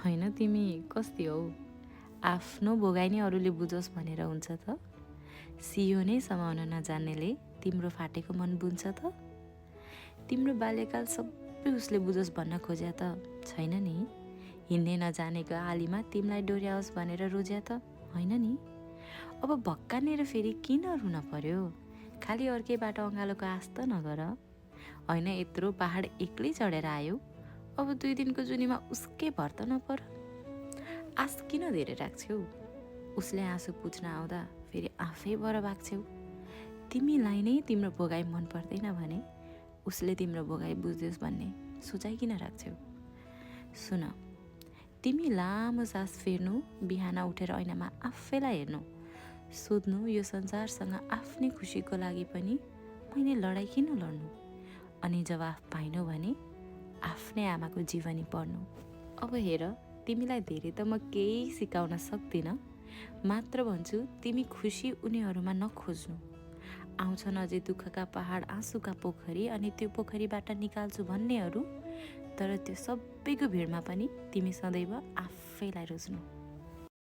होइन तिमी कस्ती हौ? आफ्नो भोगाइ नै अरूले बुझोस् भनेर हुन्छ त? सियो नै समाउन नजान्नेले तिम्रो फाटेको मन बुन्छ त? तिम्रो बाल्यकाल सबै उसले बुझोस् भन्न खोज्या त छैन नि? हिँड्नै नजानेको आलीमा तिमीलाई डोर्याओस् भनेर रोज्या त होइन नि? अब भक्कानेर फेरि किन रुन पर्यो? खालि अर्कैबाट अँगालोको आश त नगर। होइन यत्रो पहाड एक्लै चढेर आयो, अब 2 दिनको जुनीमा उसकै भर त नपर। आश किन धेरै राख्छौ? उसले आँसु पुछ्न आउँदा फेरि आफै बर भाग्छौ। तिमीलाई नै तिम्रो भोगाइ मन पर्दैन भने उसले तिम्रो भोगाइ बुझ्योस् भन्ने सोचाइ किन राख्छौ? सुन, तिमी लामो सास फेर्नु, बिहान उठेर ऐनामा आफैलाई हेर्नु, सोध्नु यो संसारसँग आफ्नै खुसीको लागि पनि मैले लडाइँ किन लड्नु? अनि जवाफ पाइनौ भने आफ्नै आमाको जीवनी पढ्नु। अब हेर, तिमीलाई धेरै त म केही सिकाउन सक्दिनँ, मात्र भन्छु तिमी खुसी उनीहरूमा नखोज्नु। आउँछन् अझै दुःखका पहाड, आँसुका पोखरी, अनि त्यो पोखरीबाट निकाल्छु भन्नेहरू, तर त्यो सबैको भिडमा पनि तिमी सदैव आफैलाई रोज्नु।